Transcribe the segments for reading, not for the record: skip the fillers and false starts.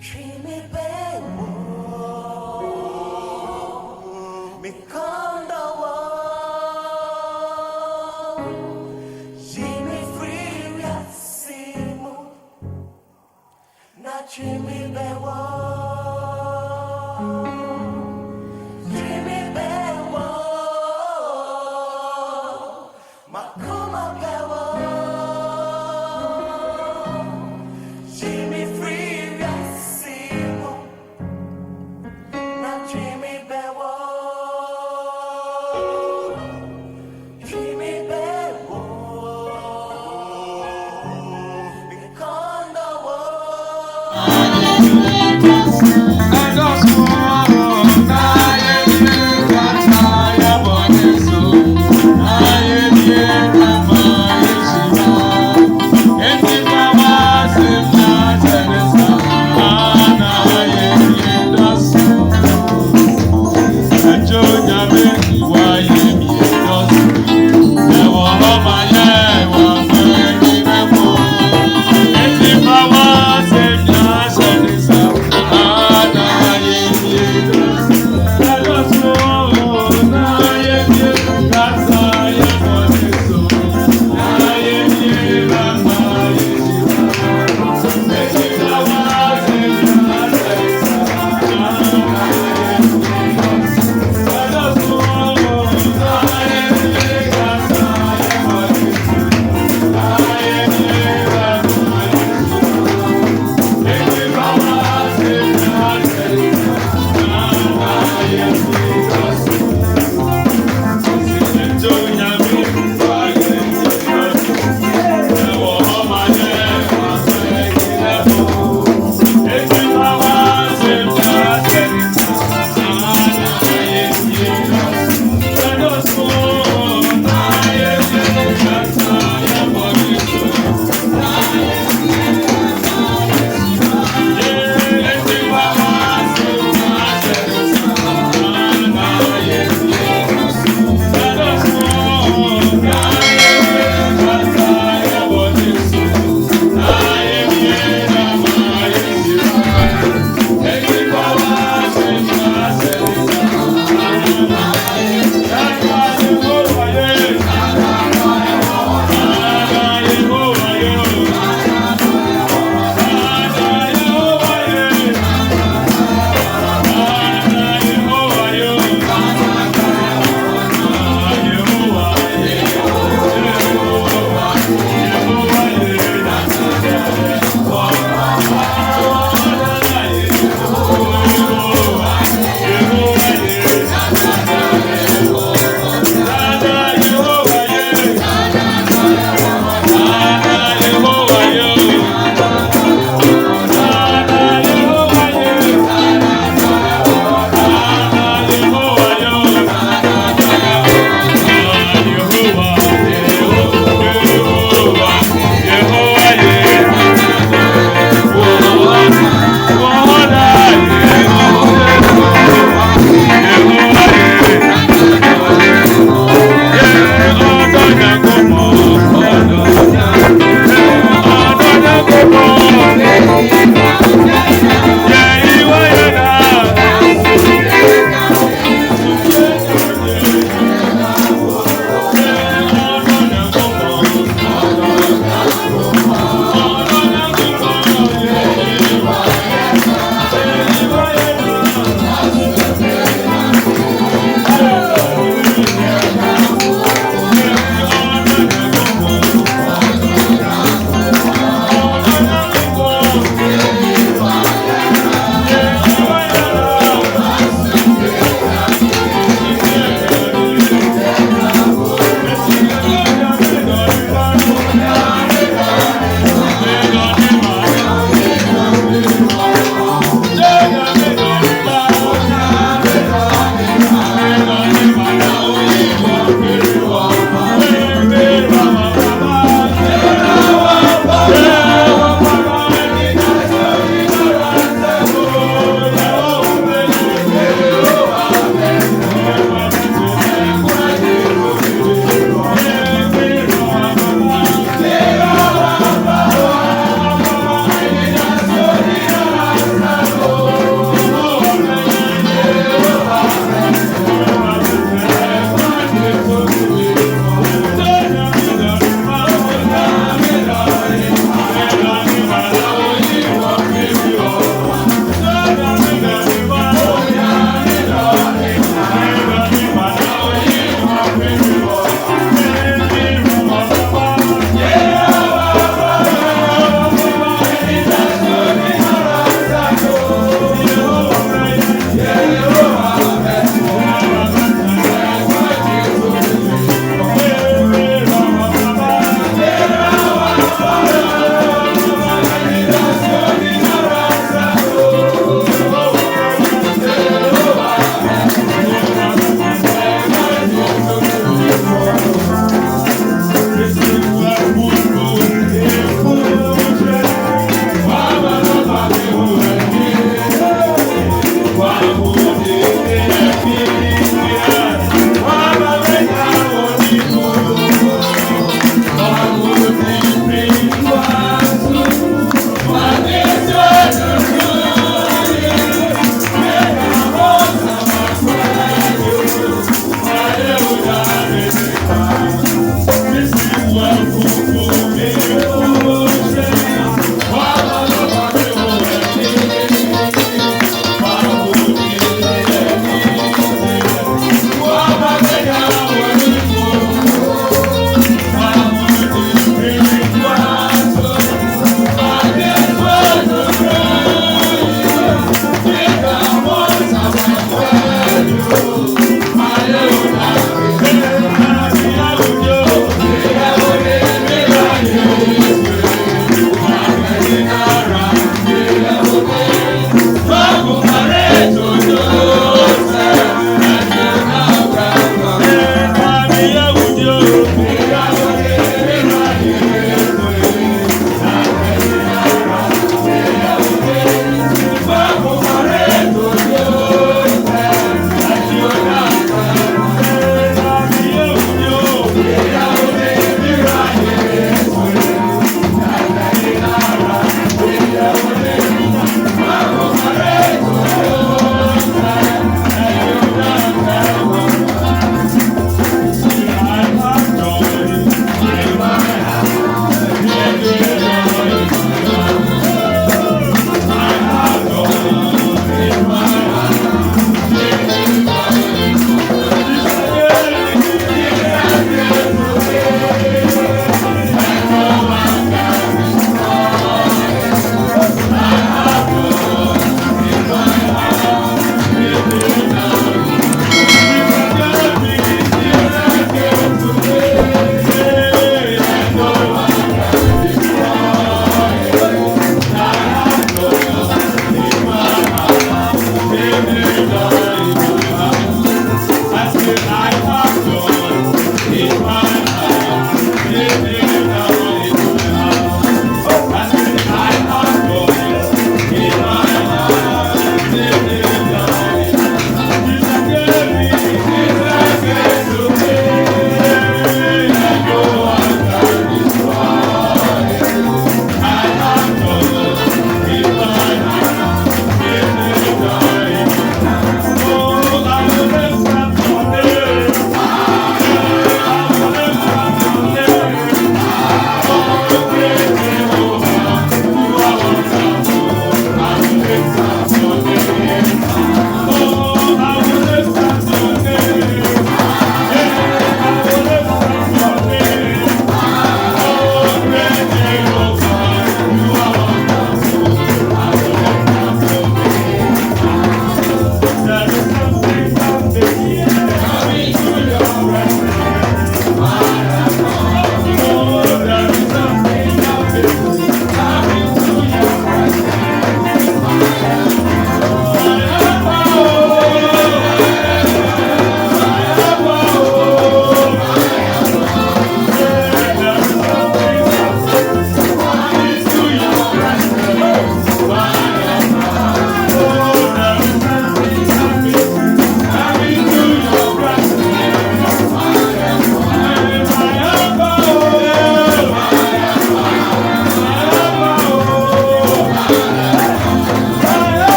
Dreamy bed become the wall.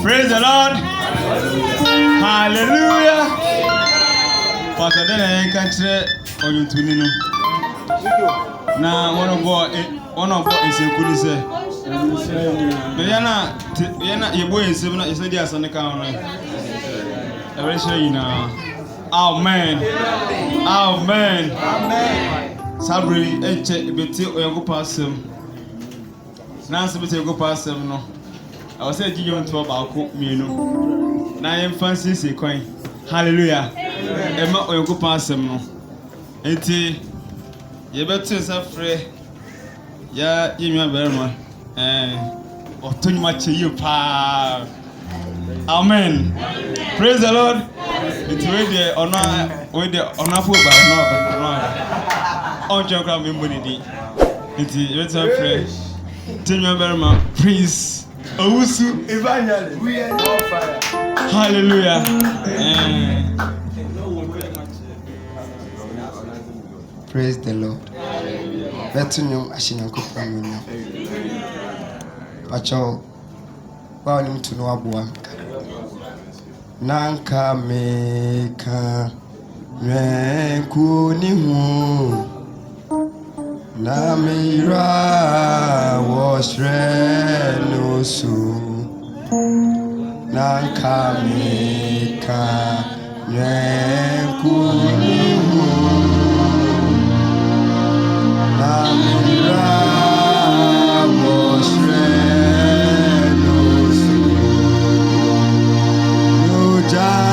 Praise the Lord. Hallelujah. Pastor Dene kantre oyuntuni no. Na one of is ekuni se. Me yana yebo ensem na yese dia asane kan no. Eresha yina. Amen. Amen. Amen. Sabri eche beti oyango pasem. Na nse beti oyango pasem no. I was saying, you want to about cook me, no. Now I'm fancy say coin. Hallelujah. Emma or go pass him, no. Enti, you better say free. Yeah, you me a very much. Or too much you pa. Amen. Praise the Lord. It's with the honor for no. On your ground, me it's better free. Tell me very much. Please. Owusu evangelist. We are on fire. Hallelujah. Praise the Lord. Betunyum ashinyanko pamina. Pacho wa ni mtu no aboa. Nanka meka mwenku ni hu. Na mira washre no su nanka meka mekunu na mira washre no su no ja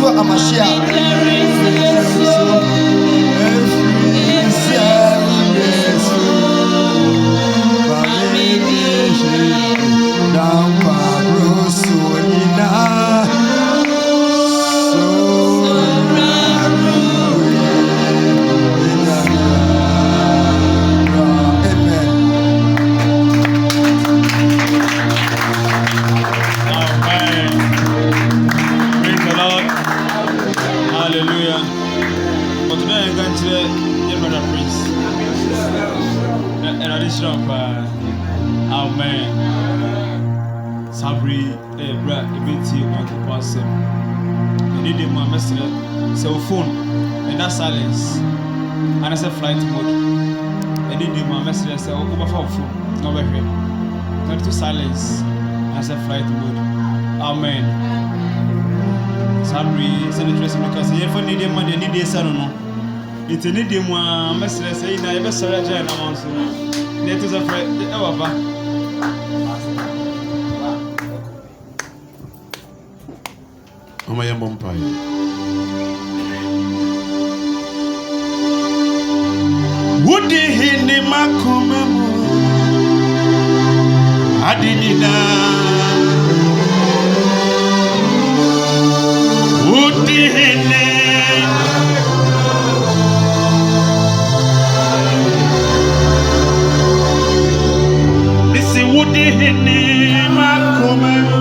Yeshua Amashia. Amen. Sabri, bra, ibiti, uncle Passim. You need him, my messenger, cell phone, and that silence. And I said flight mode. I need him, my messenger, say, oh, my phone, no better. Turn to silence. And I said flight mode. Amen. Sabri, said the dressing because if I need him, I need this, I don't know. It's a need him, my messenger, saying, I ever surrender, and I'm also. Let us afraid, however. Omaya Mompai. Would he makumemu adinina? Would he listen? Would he makumemu?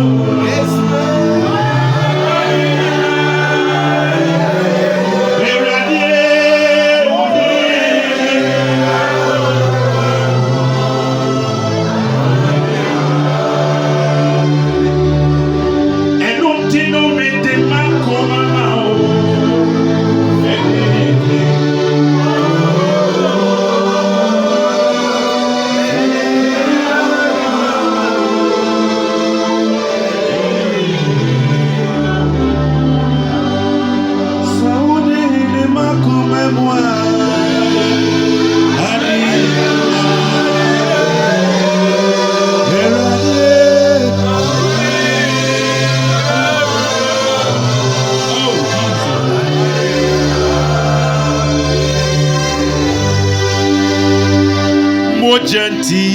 Genti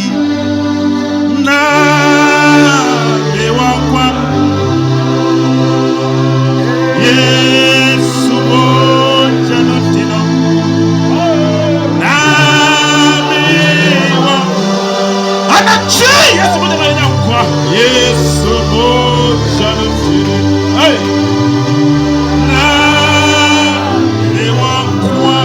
na ewakwa Yesu janotino na mewa anachi Yesu janotino Yesu janotino hey na ewakwa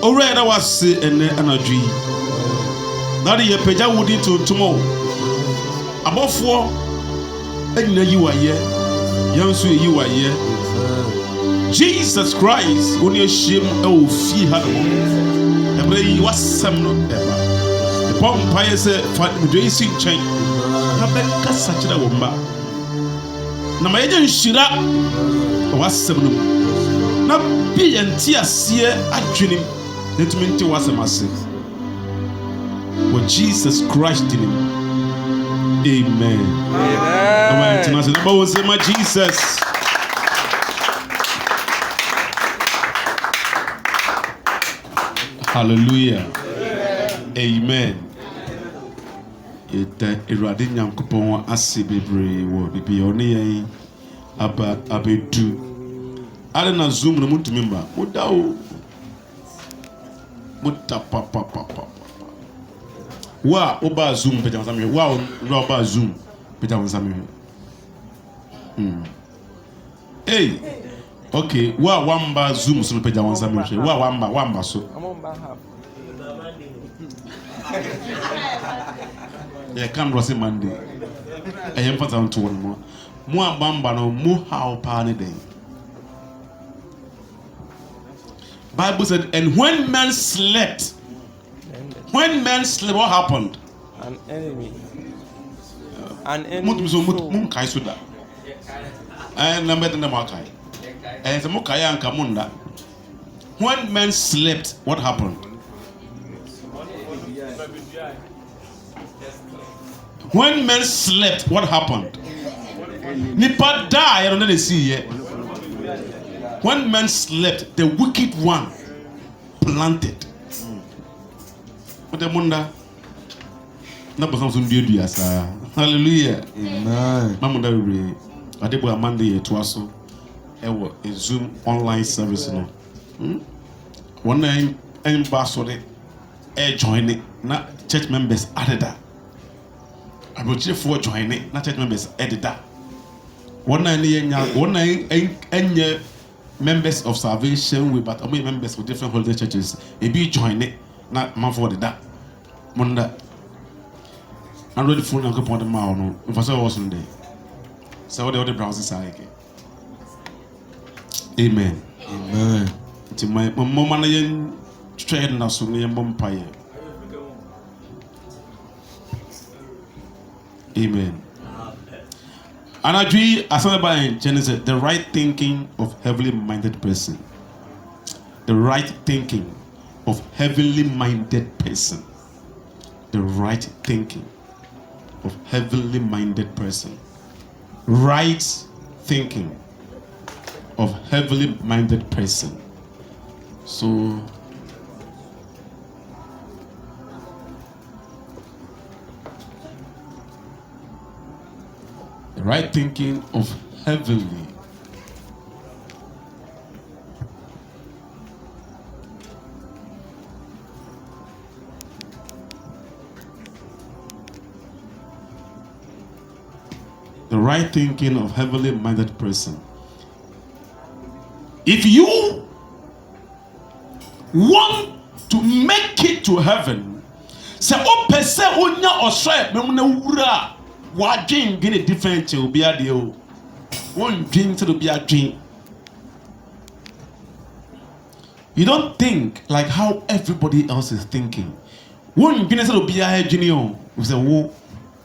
Already was in energy. That is a peja would into tomorrow. Above 4, and you are here. Young sweet, you are here. Jesus Christ, when you shame, oh, fee had a way was some not ever. The Pompire said, fight with racing chain. Rebecca such a woman. Now, my agent Shira was some. Now, be and tear seer at dreaming. That meant was a massive. With Jesus Christ in him. Amen. Amen. International say my Jesus. Hallelujah. Amen. Yeta Erade Nyankopon ase bebre wo bibi one yen aba abedu. Ale na zoom no mutumi mba. Muda o. Muta papa. Wa oba Zoom pagya nsame. Wa oba Zoom pagya nsame. Hey. Okay, wa wamba Zoom so pagya nsame. Wa wamba so. Yeah, can't rust Monday. I am for some to one more. More bamba no more how party day. Bible said, and when men slept, what happened? An enemy. Mun kai suda. Na mbete na makai. Se mo kai anka munda. When men slept, what happened? When men slept, what happened? Nipa die, I don't know they see yet. When men slept, the wicked one planted. But the munda, na bosan sun die dua sa. Hallelujah. Amen. Mamunda we adebo amande ye to aso. Ewo a Zoom online service no. One night en ba so de join it na church members added that. Abochefo join it na church members added that. One night members of salvation we but members of different holiday churches e be join it na man for that munda and ready phone and go pon the ma no for say was on there so the browser side amen ti my mama na yen trade na so ne bompaye amen. And I agree, as I by in Genesis, the right thinking of heavenly minded person. The right thinking of heavenly minded person. The right thinking of heavenly minded person. Right thinking of heavenly minded person. So the right thinking of heavenly. The right thinking of heavenly minded person. If you want to make it to heaven, say o pese onya osre memna wura wa dream get a different will be a deal. One dream to be a dream. You don't think like how everybody else is thinking. One dream to be a junior. We say, "Wo,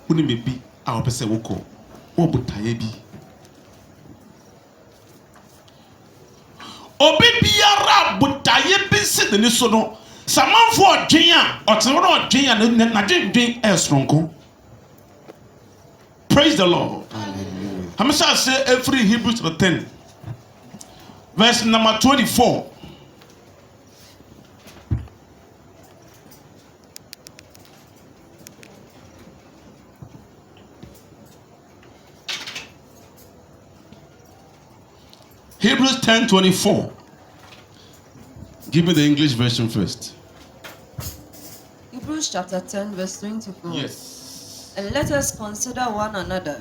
who may be our person woko? Wo butaye bi." Obi biara butaye bi sit the so no. Saman for dream or to no dream na dream esronko. Praise the Lord. I'm going to say every Hebrews 10, verse number 24. Hebrews 10:24. Give me the English version first. Hebrews chapter 10, verse 24. Yes. And let us consider one another.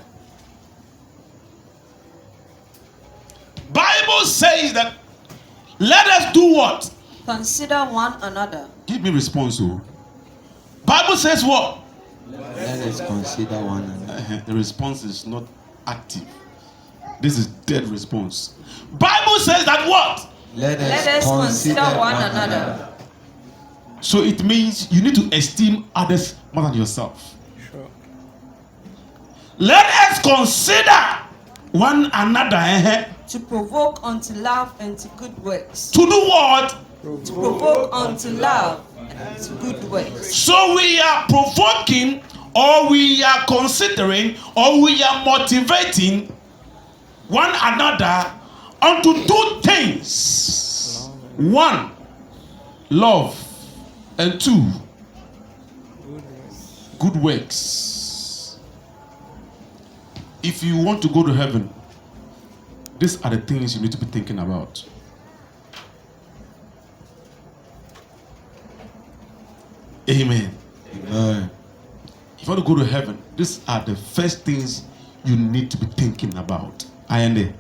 Bible says that let us do what? Consider one another. Give me response. Oh. Bible says what? Let us consider one another. The response is not active. This is dead response. Bible says that what? Let us consider one another. So it means you need to esteem others more than yourself. Sure. Let us consider one another To provoke unto love and to good works. to do what? To provoke unto love and to good works. So we are provoking, or we are considering, or we are motivating one another unto two things. One, love, and two, good works. If you want to go to heaven, these are the things you need to be thinking about. Amen. Amen. If you want to go to heaven, these are the first things you need to be thinking about. Ayende.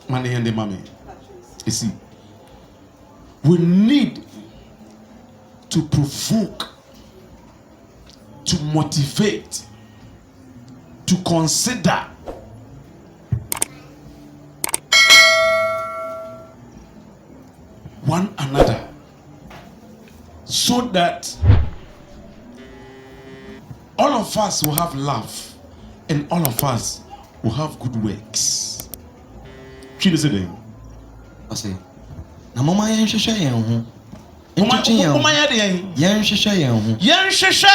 Money and the mommy. You see, we need to provoke, to motivate, to consider one another so that all of us will have love and all of us will have good works. What is it? I say, na mama yen hwehwe yen ho. Mama yɛ Yen hwehwe yen ho. Yen hwehwɛ.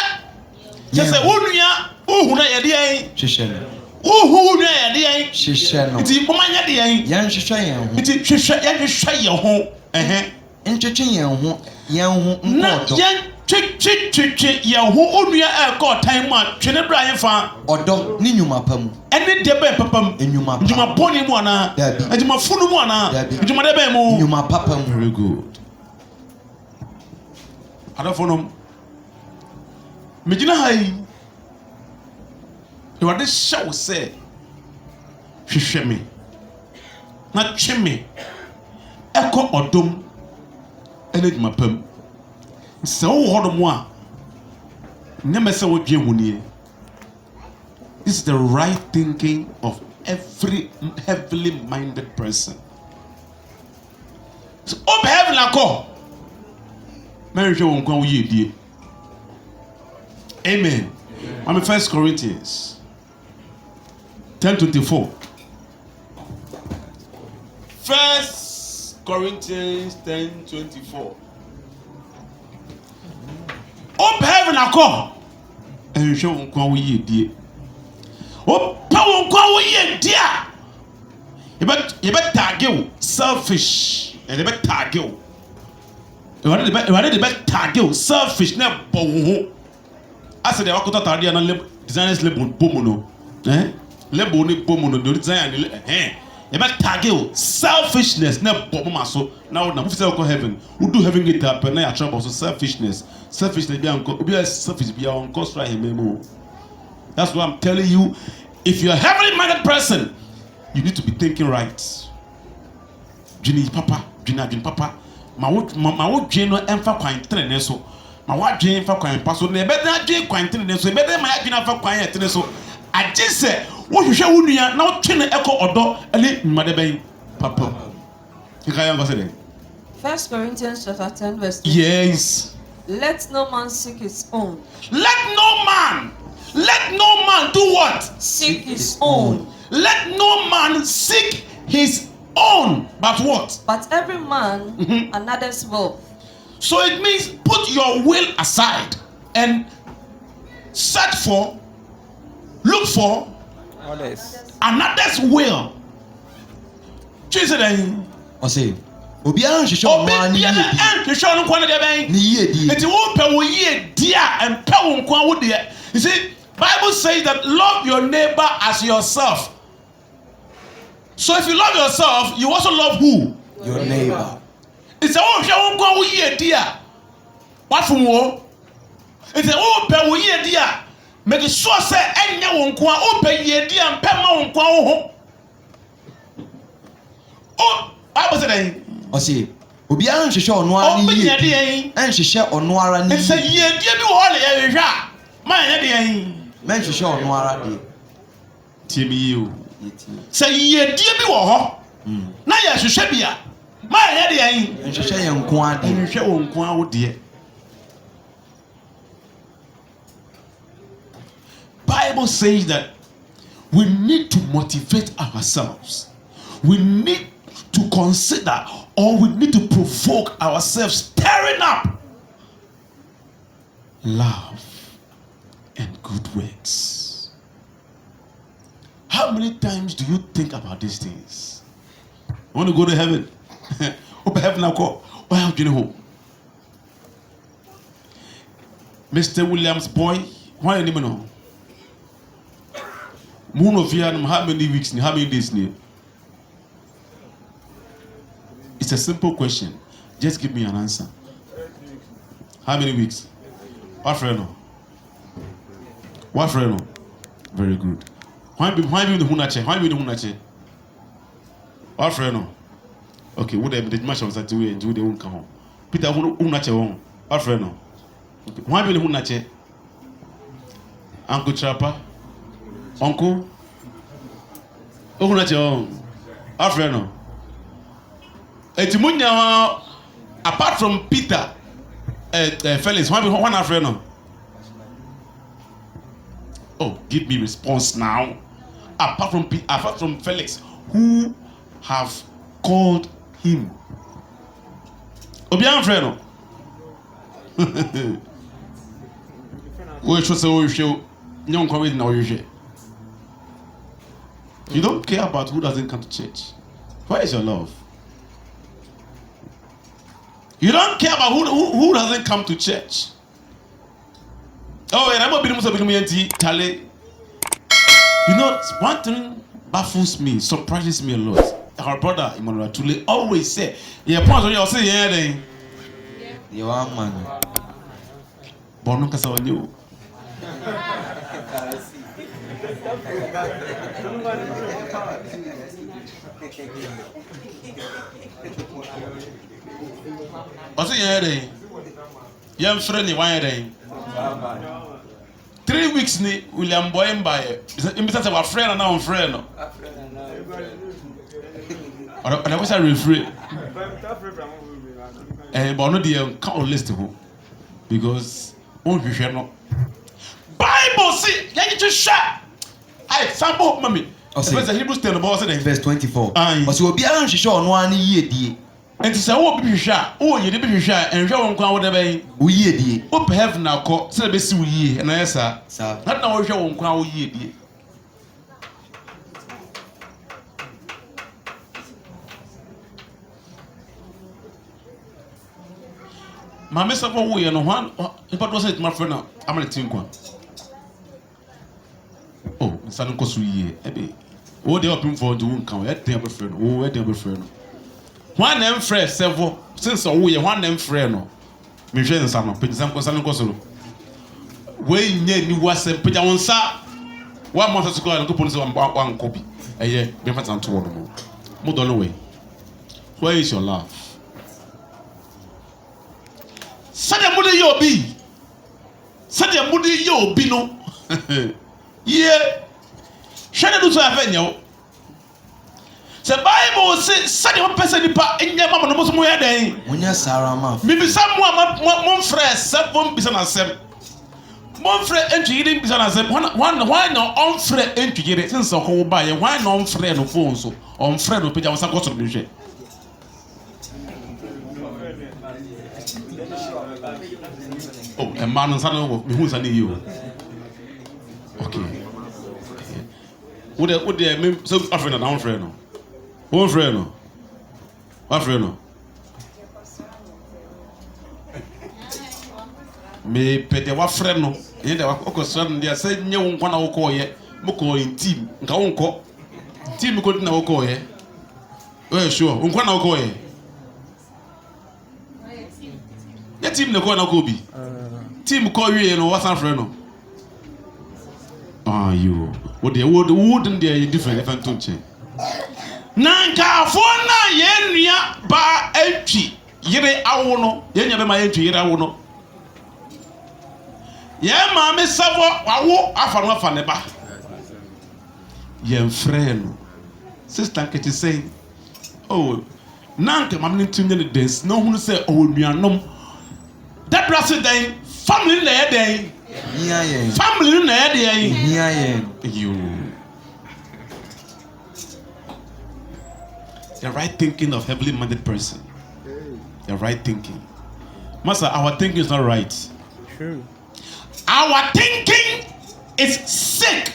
Kyese wonua ohuna yɛ de yen. Hwehwe no. Ohu nua yɛ de yen. Hwehwe no. Nti mama yɛ de yen. Yen hwehwe yen ho. Nti hwehwɛ yɛn ho. Ntwetwe yen ho. Yen ho nkɔtɔ. Yen twetwe yɛn ho onua ɛkɔ ɔtan mu a twene bra yɛn fa. Ɔdɔ ni nnwuma pa mu. Ɛne de bɛn papam. Nnwuma pa. Nnwuma bɔne mu ana? Nnwuma funu mu ana? Nnwuma de bɛn mu? Nnwuma papa mu. Very good. Adɔfonom, megyina ha yi, Awurade hyɛ wo sɛ hwehwɛ me na twe me ɛkɔ ɔdom ɛne adwuma pa mu. Sɛ wowɔ hɔ nom a nyɛmɛ sɛ wodwe ho nie. This is the right thinking of every heavily minded person. So open heaven akɔ. Mary show won't go ye. Amen. I'm in 1 Corinthians 10:24. 1 Corinthians 10:24. Open heaven akɔ. And show won't go ye dear. Open won't go ye dear. You bet target selfish and you bet target. Why did the best target selfish na bowo? I said the wakuta target na designers label bomono. Label ni bomono the design the best target selfishness na bomo maso. Now na move say go heaven. Who do heaven get up na ya trouble so selfishness. Selfishness be anko be selfish be on cost right him. That's what I'm telling you. If you're a heavenly minded person, you need to be thinking right. Jini papa. Ma wo dwen no emfa kwan trene so ma wa dwen fa kwan pa so na ebe da dwen kwan trene so ebe da ma ya dwen fa kwan trene so agye se wo hwehwe wo nua na wo twe ne ekọ odo ele mmade ben papa ikaya ngo se den 1 Corinthians chapter 10 verse 2. yes Let no man seek his own. let no man do what Seek his own. let no man seek his own, but what? But every man another's will. So it means put your will aside and look for another's will. Jesus then. I say, obiara nhwehwɛ ɔno ani yie. Nhwehwɛ no kwan de bɛn. Ni yie di. Enti wo pɛ wo yie dia and pɛ wo kwan wo de. You see, Bible says that love your neighbor as yourself. So if you love yourself, you also love who? Your neighbor. It's a whole go ye dear. What from war? It's a whole pe wo ye dear. Make sure say enya won kwa open ye dear and pema won kwa ho. Oh, Bible say I say, obiara nhwehwɛ ɔno ani yie. Nhwehwɛ ɔno ara ni. It's a ye dear bi wo le ye hwa. Ma ye dear. Men nhwehwɛ ɔno ara de. Tie me you. Say ye dear bi wo ho. Na ye hwehwɛ bia. Ma ye dear. Nhwehwɛ yɛn nko ade. Nhwehwɛ won kwa wo de. Bible says that we need to motivate ourselves. We need to consider or we need to provoke ourselves, stirring up love and good works. How many times do you think about these things? I want to go to heaven. Open heaven now. Why are you home? Mr. Williams' boy, why are you know? Moon of year, how many weeks, how many days? It's a simple question. Just give me an answer. How many weeks? What friend? What friend? Very good. Why be the hunache? Why be the hunache? What friend? Okay, what the match on Saturday and do they won't come home. Peter hunache home. What friend? Okay. Why be the hunache? Uncle Chapa? Uncle? Hunache home. What friend? Etimunya, apart from Peter, Felix, one friend. Oh, give me response now. Apart from Felix, who have called him? Obian friend. We should say we show young coming now. You don't care about who doesn't come to church. Where is your love? You don't care about who doesn't come to church. Oh, and I'm not being Tale. You know, one thing baffles me, surprises me a lot. Our brother Emmanuel Tule always say, "Yeah, point you say yeah then." You are man. Bono kasa wanyo. I say yeah then. Young friend, why then? 3 weeks ni William Boy mbaye. Imbisa se wa friend na on friend no. Ona ko sa refrain. But no dey count list ho. Because on hwehwe no. Bible say, you just share. Ai sample mami. Verse Hebrews 10 about say verse 24. But you obi an hwehwe ono an yie die. Enti say wo bi hwehwe a, wo ye de bi hwehwe a, enhwe won kwan wo de ben. Wo yie die. Wo pe heaven akọ, say be si wo yie, na yesa. Sa. Na na wo hwehwe won kwan wo yie die. Mama say wo ye no hwan, ipa do say it my friend na, am na tinkwa. Oh, nsa nko so yie, ebe. Wo dey open for do nkan, e dey be friend. Oh, e dey be friend. One name friend several since oh yeah one name friend no me hwe nsa no pe nsa nko so we nye ni wase pe ja wonsa wa mo so ko na ko police wa nko bi eye be fata nto wo no mo do no we where is your love sadia mo de ye obi no ye hwe na do so afa nyawo. The Bible says, "Sadi one person nipa enye mama no mo ya den." Munya Sarah ma. Mi bisa mo frɛ sɛ bom bisa na sɛm. Mo frɛ entwigire bisa na sɛm. Why no on frɛ entwigire since ko ba ye why no on frɛ no phone so. On frɛ no pagya wasa goto bi hwɛ. Oh, a man on sanu me hu sanu yi o. Okay. Wo de me so afrɛ na on frɛ no. One friend, what friend? Me pete wa friend no. Ye de wa ko friend dia say nye won kwa na wo ko ye. Mo ko in team. Nka won ko. Team ko na wo ko ye. Oh sure. Won kwa na wo ko ye. Ya team na ko na ko bi. Team ko wie no wa san friend no. Ah you. What the wooden there different tone. Nanka fona ye nua ba atwi yire awo no ye nya be ma ye twi yire awo no ye ma me savo awo afa ne ba ye mfrɛ no sister Nketi say oh nanka ma me tinye ne dance no hunu say o nuanom that brother then family na ye den family na ye den you the right thinking of heavily minded person. The right thinking. Master, our thinking is not right. True. Our thinking is sick.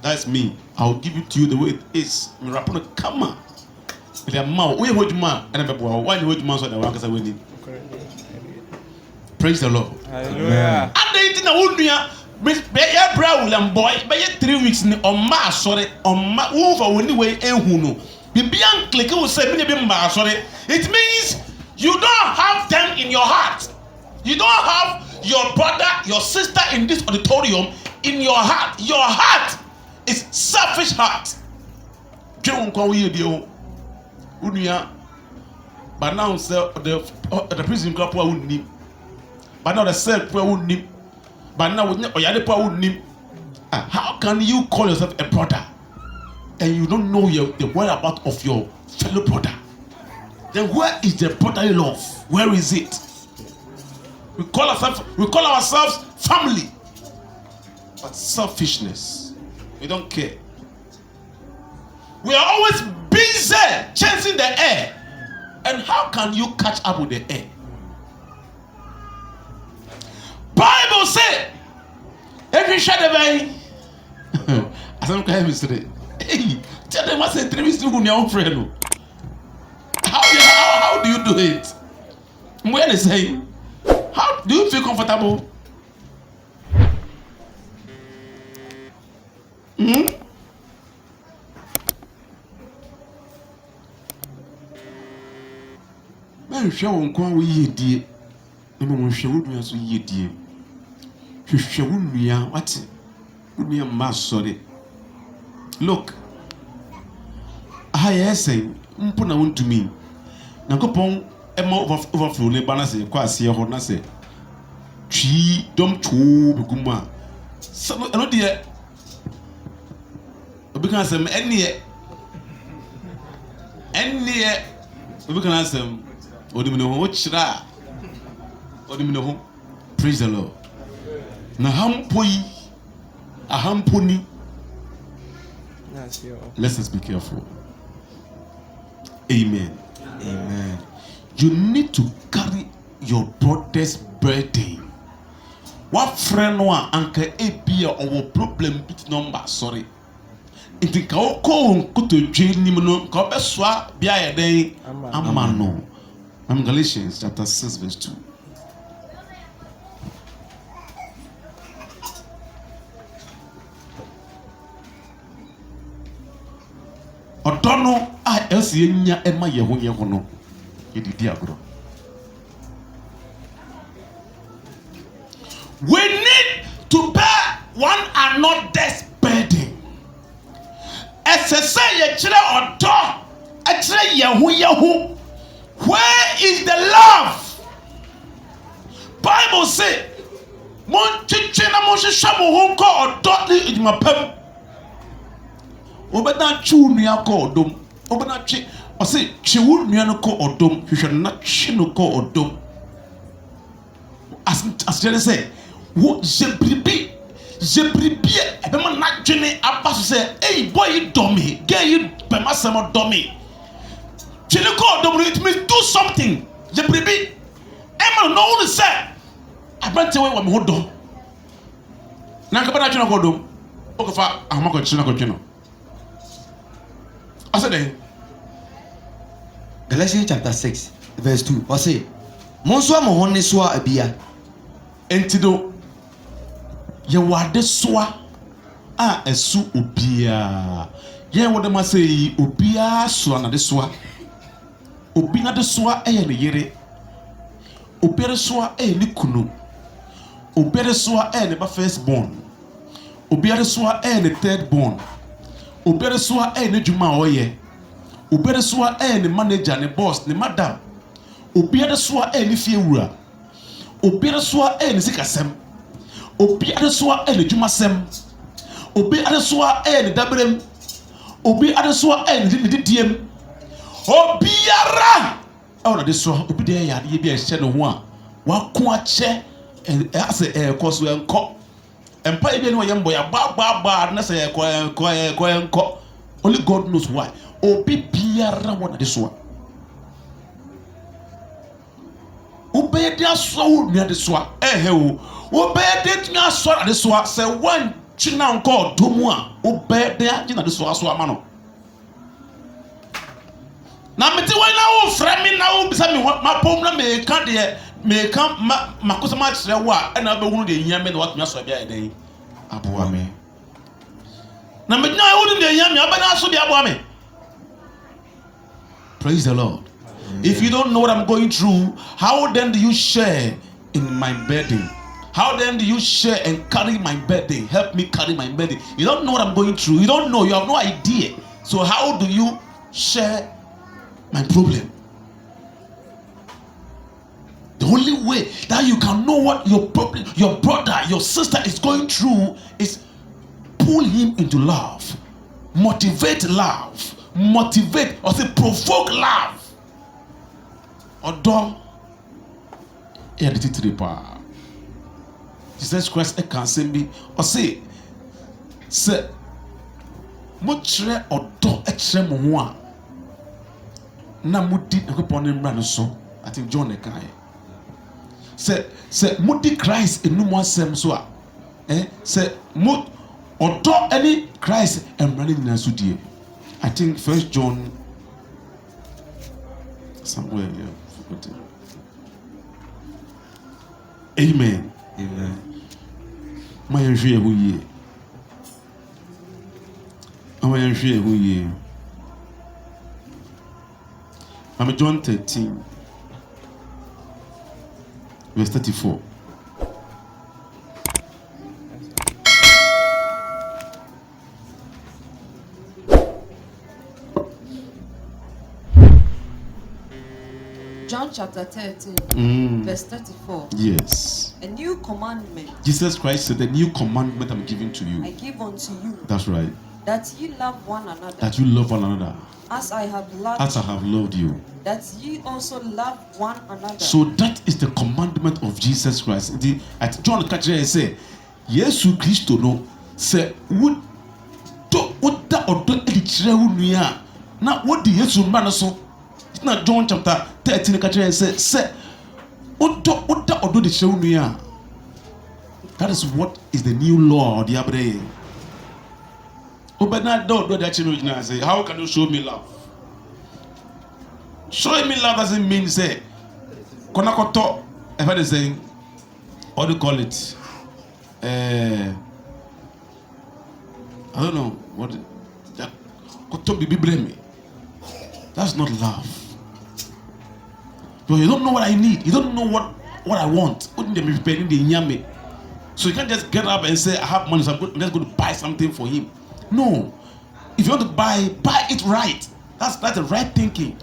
That's me. I'll give it to you the way it is. Come on. Praise the Lord. Hallelujah. Be ya bra William boy be 3 weeks ni on ma sorry on ma wo fa woni we ehunu be bian click wo say me be mba sorry. It means You don't have them in your heart. You don't have your brother, your sister in this auditorium in your heart. Your heart is selfish heart. But now the prison club won't name. But now the cell won't name. But now won't name. How can you call yourself a brother and you don't know the whereabouts of your fellow brother? Then where is the brotherly love? Where is it? We call ourselves family, but selfishness. We don't care. We are always busy chasing the air. And how can you catch up with the air? Bible say, every shadow by I don't care mystery. Hey, tell them what's a dream to your own friend. How do you do it? Where they say, how do you feel comfortable? Man, show on kwa we die. Eme mo hwe wo dua so ye die. Hwe wo nua, what? Wo nua ma sorry. Look. I say, mpo na wontumi. Na kopon ema overflow le bana se kwa ase ho na se. Twi dom two beguma. So no de obi kan say ene obi kan say praise the Lord. Na hampoi ahamponi. Let's just be careful. Amen. Amen. You need to carry your brother's burden. What friend wa anka ebia or problem bit number sorry. Inti ka ko to dwe nim no ka obeswa bia ye den amano. Galatians chapter 6 verse 2. Odono a else nya ema ye ho no. Yedidi agro. We need to bear one another's burden. Esese ye kire odo, e kire ye ho. Where is the love? Bible say, mon chiche na mo hwehwe mo ho ko odo ni idumapam. Obeda chu nua ko odom. Obeda twe o say twe wo nua no ko odom, hwehwe na twe no ko odom. As they say, wo jebribi e be ma na dwene aba so say, hey boy you dummy, girl you be ma some dummy. It means do something. Jebribi. Emma no one say. I brought away what me hold on. Na ka bana chino ko dom. O ka fa ahoma ko chino. I said Galatians chapter 6 verse 2. What say? Monso mo honne so abia. Entido ye wade soa a esu obia. Ye wode ma say obia so na de soa. Obi na de soa eye ne yere. Obi de soa eye ne kunu. Obi de soa eye ne ba first born. Obi de soa eye ne third born. Obi de soa eye ne djuma oye. Obi de soa eye ne manager ne boss ne madam. Obi de soa eye ne fiewura. Obi de soa eye ne sikasem. Obi de soa eye ne djuma sem. Obi de soa eye ne dabrem. Obi de soa eye ne didiem. Obiara na de so obi de ya de bia hye no ho a wa ko ache ase koso enko empa e bia no yembo ya ba na say ko enko only God knows why. Obi biara wona de so obi de aso nua de so o obi de tuna aso de so say one china nko domu a obi de agina de so aso ama no. Na meti why na wo fra me na wo bisa me mapom na me ka de me ka makosa ma kire wo a na be hunu de hia me na watuma so bia eden aboa me na me na wo de hia me aba na so bia aboa me. Praise the Lord. If you don't know what I'm going through, how then do you share in my burden? How then do you share and carry my burden? Help me carry my burden. You don't know what I'm going through. You don't know. You have no idea. So how do you share my problem? The only way that you can know what your problem, your brother, your sister is going through is pull him into love. Motivate love. Motivate or say provoke love. Odo Jesus Christ can send me or say much odo etre mo ho a na mudi ekopon mbra no so. I think John Ekai say mudi Christ enum asem so a say mo odo any Christ mbra ni na so die. I think 1 John somewhere here. Amen. Amen. My envy who ye. My envy who ye. I'm John 13, verse 34. John chapter 13, verse 34. Yes. A new commandment Jesus Christ said, "The new commandment I'm giving to you." I give unto you, That's right. that ye love one another, That you love one another as I have loved as I have loved you. that ye also love one another. So that is the commandment of Jesus Christ. At John Kachre say, Yesu Christo no say would da odo edichire unua na what the Yesu man so. It's not John chapter 13 Kachre say odo odo edichire unua. That is what is the new law the abre. Obana do that you say, how can you show me love? Showing me love doesn't mean say konakoto. I've heard saying, what do you call it? I don't know what that koto bibi blame. That's not love. But you don't know what I need. You don't know what I want. So you can't just get up and say, I have money, so I'm just going to buy something for him. No. If you want to buy it right. That's the right thinking.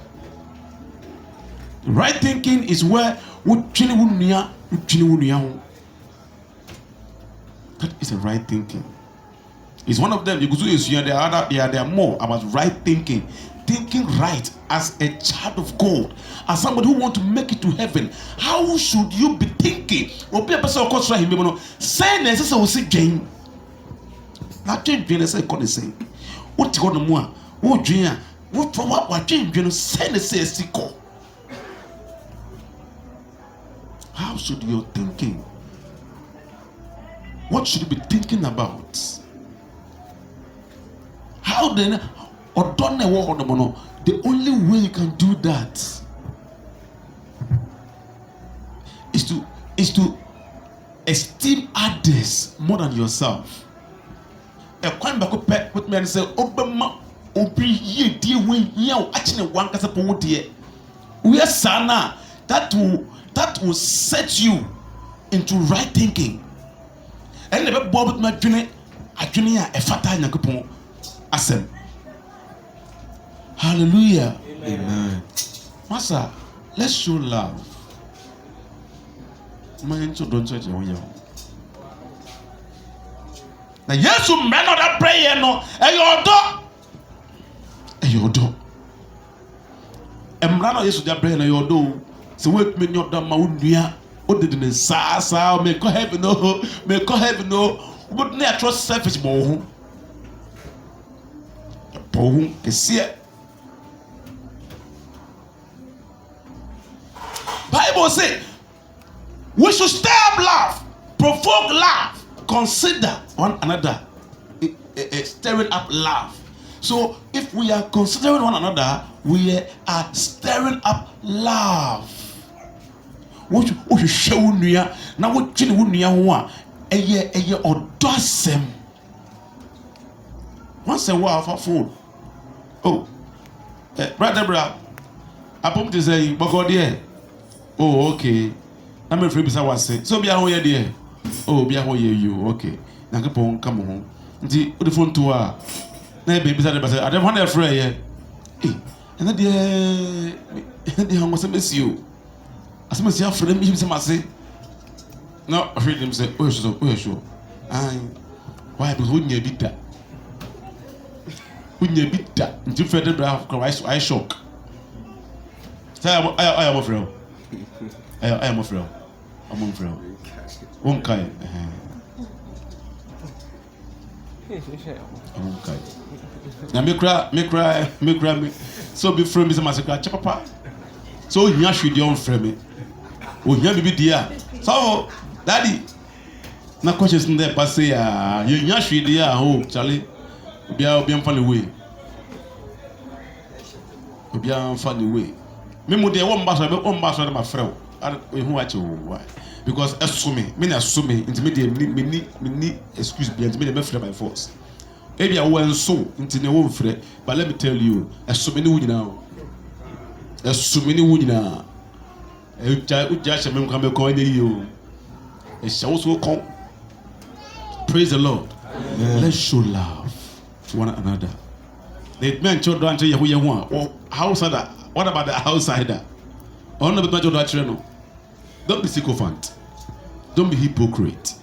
The right thinking is where that is the right thinking. It's one of them. There are more about right thinking. Thinking right as a child of God, as somebody who wants to make it to heaven. How should you be thinking? Say necessary not dream say God say. What you gonna more? What dream? What dream? Say necessary. How should you be thinking? What should you be thinking about? How then? Or don't know the only way you can do that is to esteem others more than yourself. A coin back up with me and say, Obama, Obi, ye dear win, yow, actually one casapo dear. We are sana that will set you into right thinking. And never bob with my junior, a fata in a coupon. Asem. Hallelujah. Amen. Master, let's show love. Man, so don't touch your young. Now, yes, you man of that prayer, no, and your door. And Rana yes, that prayer, and your door. So, wait, me not that Maudia, what did the Sasa make heaven no, make heaven no, would not trust selfish more. The poem is here. Bible say we should stir up love, provoke love, consider one another, stirring up love. So if we are considering one another, we are stirring up love. What you show nuya now? What you nuya wa? Eye odosem. Once a while for food. Oh, brother. Apom to say, Boko dear. Oh, okay. I'm afraid bisa wase. So be a hoe dear. Oh, be a hoe you. Okay. Nankapon come home. Nti o de phone to her. Na be bisa de basa. I don't want to free here. Eh. And that dear hang was a miss you. As much as you friend me bisa mase. No, I heard him say, "Oh, sure. Why because wouldn't you beat that? Wouldn't you beat that? Nti further bra I shock. Say I am afraid. I am afraid. I'm afraid. Won't kai. Okay. Now me cry. So be friend me say masakra chapapa. So nya hwede on friend me. O nya bibi dia. So daddy na conscious in there pass ya. You nya hwede ya ho Charlie. Obi am fan away. Obi am fan away. Me mo de wo mba so my friend. Who watch why? Because assume me na assume intimidate me excuse be intimidate me free by force. Maybe I went so into the womb free, but let me tell you, assume any wood now. Assume any wood now. Just a member come call you. It shall also come. Praise the Lord. Amen. Let's show love to one another. The men children to you who you want. Or outsider. What about the outsider? Or not the children. Don't be sycophant. Don't be hypocrite.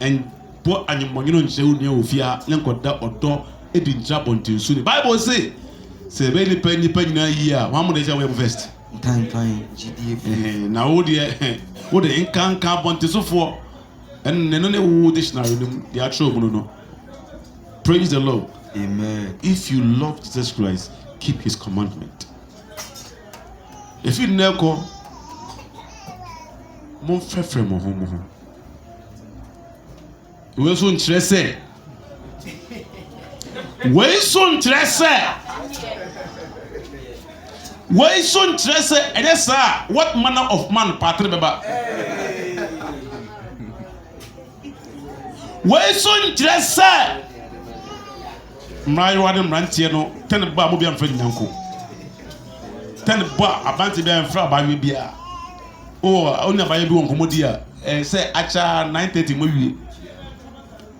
And what and you know say you fear lenko da odo e di njabo ntinsu ni Bible say be ni na year one more dey we invest Time GDF na wo de nkan bontiso fo en ne no ne wo dictionary no dey atro mu no. Praise the Lord. Amen. If you love Jesus Christ, keep his commandment. If you never mon frère mo ho we so ntrese and yes sir, what manner of man patre beba we so ntrese mrai wadem rantie no ten ba mo bia mfa nyanko ten ba abanti bia mfa ba bia oh oni abaye bi won komodi a say acha 9:30 mo wie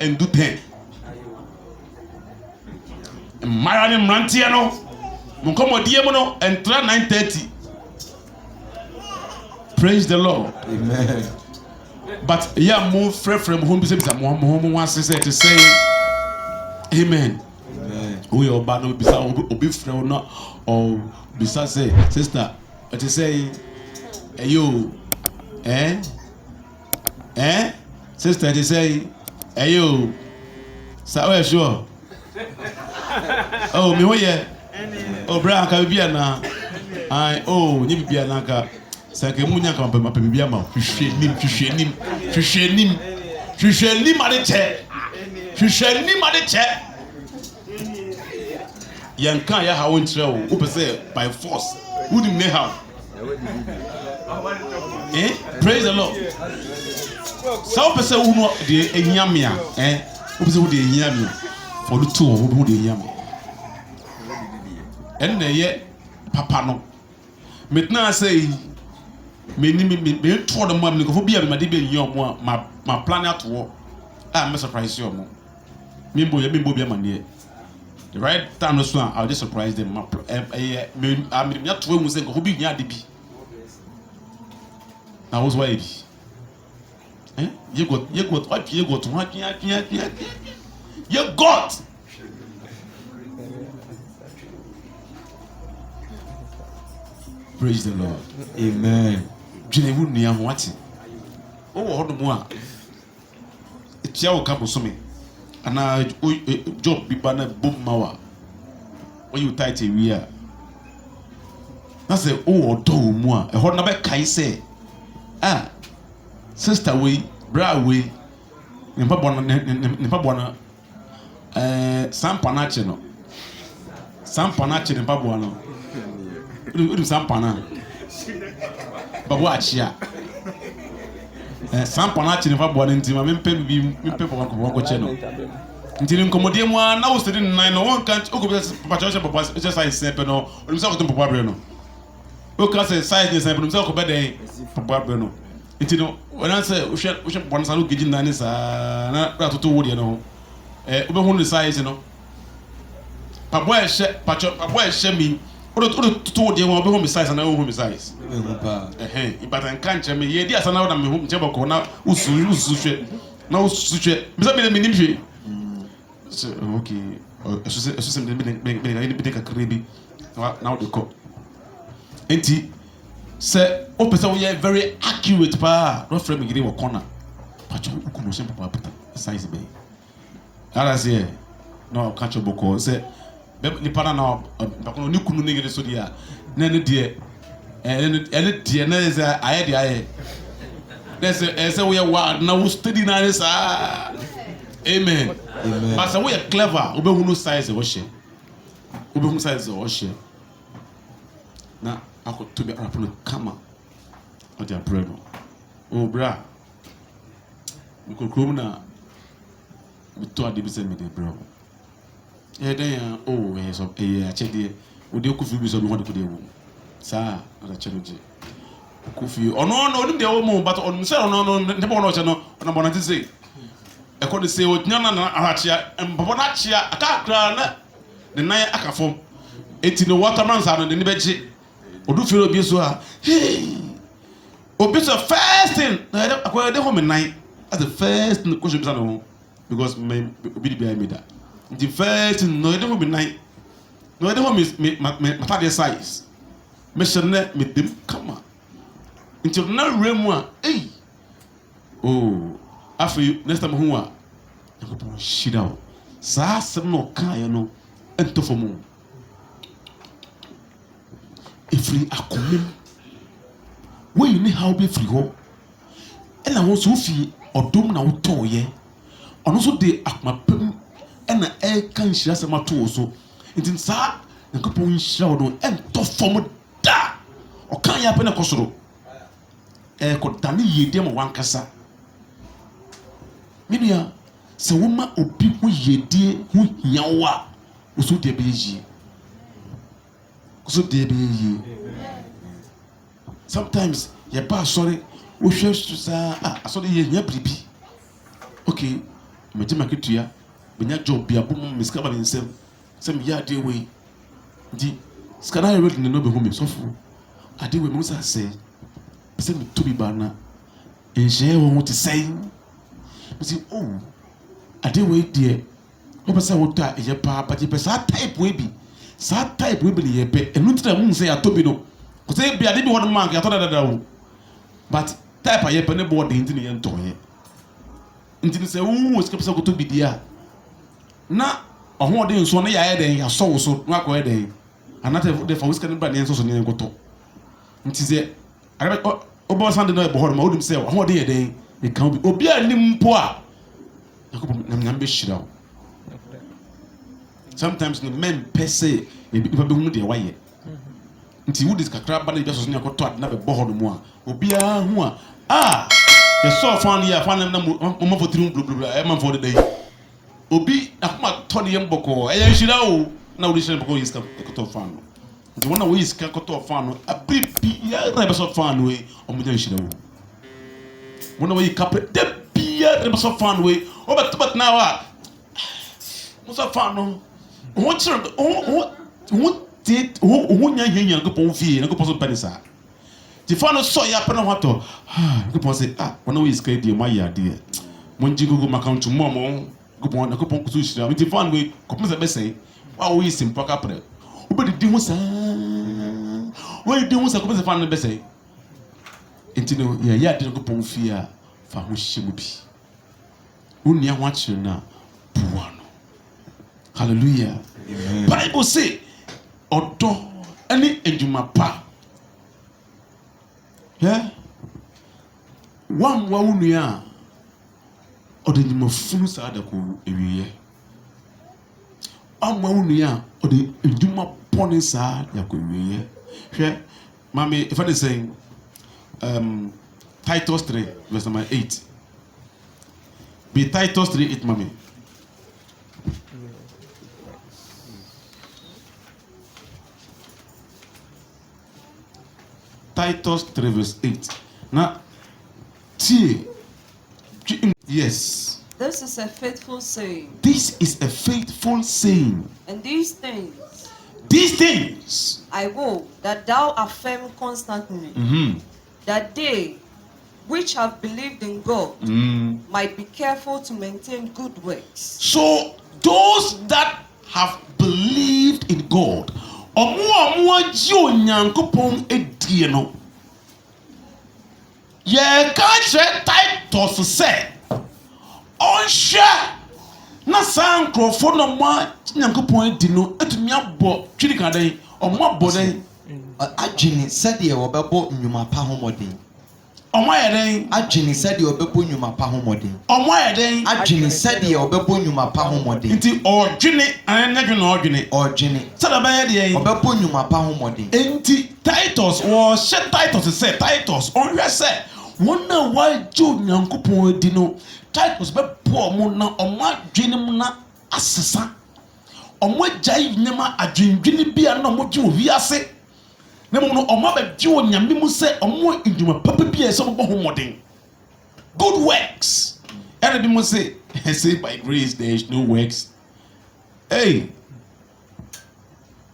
and do 10. Marani Mrantiano, Munkomo Diemono, and 9:30. Praise the Lord. Amen. But yeah, move from whom wants to say Amen. We are bad be friend or besides say, sister, what you say, you, sister, you say, hey yo, so sure. Oh, me hoye. Oh, bra ka bibia na. Ai, oh, ni bibia na ka. Sa ke munya ka ma bibia ma. Hwehwenim ade che. Hwehwenim ade che. Yan kan ya ha won kire wo. Wo pese by force. Who dim ne how? Praise the Lord. So pese wo no de enyamia, wo pese wo de enyamia. For the two who de enyamia. En na ye papa no. Maintenant say me to the mom ko bia me de be nyom ma plan ato. Ah, me surprise you mo. Me bo bia mane. The right time no so I'll just surprise them. Me to mu say ko bi nya de bi. Na was why bi. You got what you got. Praise the Lord. Amen. Jine wu nua ho ate. O wo hodo mu a. Etia wo ka bosome. Ana job bi ba na bom mawa. When you tight we a. Na say o wo do mu a. E hodo na be kai say. Ah. Sister we, bra we. Nipa bona sampanache no. Sampanache nipa bona. Uru sampana. Babu achia. Sampanache nipa bona ntima mempe ko cheno. Ntini nkomodie mu na wo sedi nnan no won kan ogo be papa church papa exercise sepe no. Olu sa ko tum papa bre no. Okay, say size is I'm so bad papa no. It no when I say we should one salu gijin na ni sa na to wo de no. Ube hu the size no. Papa e she me. Odo to wo de won ube hu me size na wo hu me size. Ibatan kan che me ye di asa na wo na me hu me cheboko na usu hwe. Na usu hwe. Me say me nim hwe. So okay. So say me ka krebi. Now the call. Enti say o person we very accurate pa no frame gidi wo corner pacho ku no simple pa pata size be ala say no catch boko say ni pana na ba ko ni kunu ni gidi so dia na ne de ene de na say aye de aye na say we wa na wo study na ni sa amen but say we clever obe hu no size wo share obe hu size wo share na ako to be arapono kama o dia breno o bra mi kokrom na mi to ade bi se mi de bro e den ya o e so e a chede o de kufi bi so bi ho de ko de wo sa ala cheroje kufi ono no nim de wo mo but on se ono ne bo no che no na bo na ti se e ko de se o nyana na ahachia mbabo na achia aka kra na ne nan aka fom eti no waterman sa no de ni beje odu feel obi so a hey obi so first thing na akwa de home nine as the first thing question bisa no because me obi be me da the first thing no de home nine no de home me mata size me shene me dem kama until na remu a hey oh afi next time hu a ko pon shida o sa sem no kan ye no ento fomu efiri akomem wey ni how be free ho ena wo so fi odom na wo toye ono so de akmapem ena e kan hira sema to so ntin sa nkopon hira wo no ento fom da o kan ya pe na kosoro ko dane yedie ma wankasa minia se wo ma obi ho yedie ho hiawa wo so de be yi so they be sometimes you pass sorry we share sorry ye nya bribi okay me je maketua me nya job bia bom miska ba nsem sem ya de we di skana read no be home so fu ade we mo sa say se me to bi bana enje wo ti say me say oh ade we de o be say wo ta ye pa pa je be sa type we bi sa type we be ye pe enu tira mu say atobi no ko say bia de bi won man ya to da wo but type aye pe ne board nti ne ye ntoye nti say wo skip say ko to bi dia na ohun de nso ne ya ye den ya so so na ko ye den anata de fa wiska ne ba ne nso so ne ko to nti say arebe obo sande no e bo hor ma odum say ohun de ye den e kan bi obi anim mpo a akobom nam be shira sometimes the men per se e bi be hu de waye nti wo dis kakra ba na bi so ne akoto ad na be bo hor mu a obi a hu a ye so fan ya fan na mo fotiri blublu e man for the day obi akoma to ne mboko e ye shira o na wo shira mboko is ka koto fan no nti wona wo is ka koto fan no abibi ya na be so fan we o mo nya shira o wona wo yi kapre de bia de be so fan we o bet na wa mo so fan no who nya henya go pon fie na go poso penisa ti fa no so ya pena wato go pon say wona we is credit my ya de mon jigo go account mo go pon na go pon kusu shira ti fa no we ko pon say be say wa we is simple kapre obedi di ho sa we di ho sa ko pon say fa no be say entino ya de go pon fie a fa ho hyemu bi unia ho akire na buwa. Hallelujah. Amen. Bible say odo any eduma pa. Yeah. One wa unua odo eduma funu sa da ko ewiye. Wa unua odo eduma poni sa ya ko ewiye. Hwe mami if I saying Titus 3 verse number 8. Be Titus 3:8 mami. Titus 3 verse 8. Now, yes. This is a faithful saying. This is a faithful saying. And these things I will that thou affirm constantly, that they which have believed in God might be careful to maintain good works. So those that have believed in God, Titus said, na saa nkrofo no ma nyankopon di no etumi abɔ twiri kadan ɔmo abɔ den agene sɛdeɛ wɔbɛbɔ nnwuma pa homɔden ɔmo ayɛ den agene sɛdeɛ wɔbɛbɔ nnwuma pa homɔden ɔmo ayɛ den agene sɛdeɛ wɔbɛbɔ nnwuma pa homɔden nti ɔdwene anadwene ɔdwene sɛdeɛ bɛyɛ deɛ wɔbɛbɔ nnwuma pa homɔden nti Titus wɔhyɛ Titus sɛ Titus ɔnhwɛ sɛ wɔn a wɔagye nyankopon di no Titus bɛ bɔ ɔmo na ɔmo adwene mu na asesa ɔmo agyae nneɛma adwendwene bi a na ɔmo gye wɔ wiase na mo no ɔmo abɛgye wɔ nyame mu sɛ ɔmo ndwuma papa bi a ɛsɛ ɔmo bɔ ho mmɔden good works ɛna bi mo say by grace there is no works hey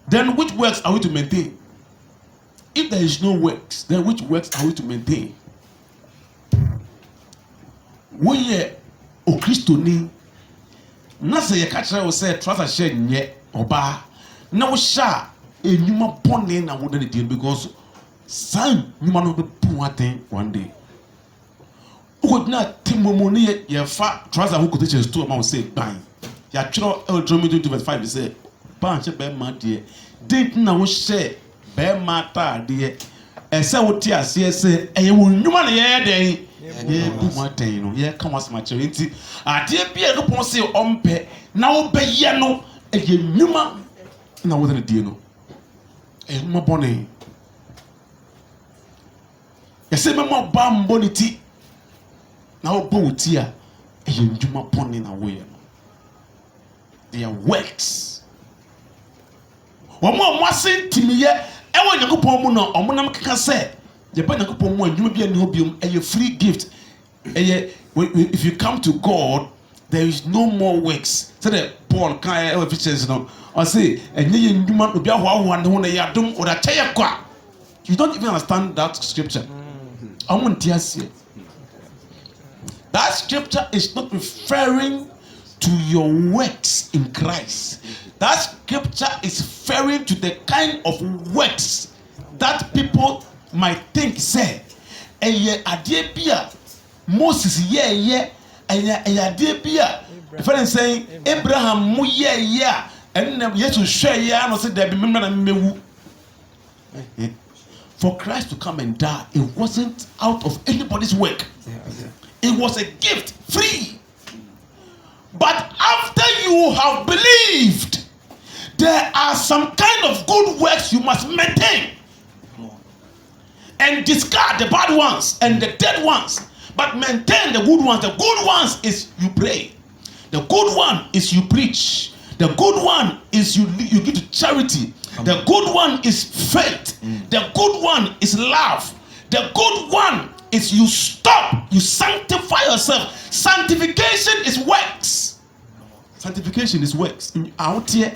then which works are we to maintain? If there is no works, then which works are we to maintain? Woyɛ okristoni na sɛ yɛ ka kyerɛ wo sɛ trouser hyɛ nyɛ ɔbaa na wohyɛ a enwuma bɔne na woda ne deɛ because saa nnwuma no bɛbu aten one day wokɔgyina temmomu ne yɛfa trouser ho quotation store ma wo sɛ ban yɛatwerɛ Deuteronomy 20 verse 5 sɛ ban hyɛ bɛrima deɛ date na wohyɛ bɛrima ataadeɛ ɛsɛ wote aseɛ sɛ ɛyɛ wo nnwuma na yɛyɛ dɛn yɛbu mu atɛn no yɛka wo asɛm akyerɛ nti adeɛ bi a ɛdopɔn sɛ ɔmpɛ na wobɛyɛ no ɛyɛ nnwuma na wode ne die no ɛyɛ nnwuma bɔne yɛsɛ bɛma ɔbaa mbɔ ne ti na wobɔ wo ti a ɛyɛ nnwuma bɔne na woyɛ no they are works wɔn a wɔn ase ntimiyɛ ɛwɔ Nyankopɔn mu na wɔn nam keka sɛ yɛba Nyankopɔn mu a nnwuma bi a ne ho biom ɛyɛ free gift ɛyɛ if you come to God there is no more works sɛdeɛ Paul kan ɛwɔ Ephesians no ɔse ɛnyɛ yɛ nnwuma obi ahoahoa ne ho na yɛ adom ɔde akyɛ yɛ kɔ a you don't even understand that scripture ɔmo nte aseɛ that scripture is not referring to your works in Christ. That scripture is referring to the kind of works that people might think say eye ade bia Moses ye ade bia the friend saying Abraham mu ye and Jesus share ye no say there be me na mewu. For Christ to come and die, it wasn't out of anybody's work. It was a gift, free. But after you have believed, there are some kind of good works you must maintain and discard the bad ones and the dead ones, but maintain the good ones. The good ones is you pray. The good one is you preach. The good one is you give to charity. The good one is faith. The good one is love. The good one is you stop, you sanctify yourself. Sanctification is works. Sanctification is works. Out here,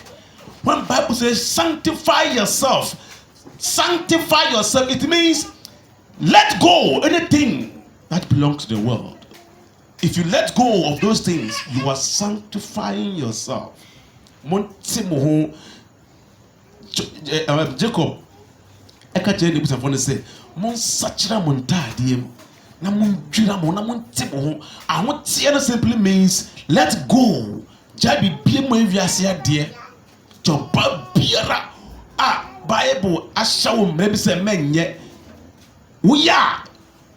when Bible says sanctify yourself, it means let go anything that belongs to the world. If you let go of those things, you are sanctifying yourself. Jacob, ekache ne busa fone say, "Mon sachira mon tadiem, na mon dwira mon na mon tebo ho." Ahon tie no simply means let go. Jabi bie mo ewiase ade. Joba biara Bible ashawo mre bi say menye. Wo ya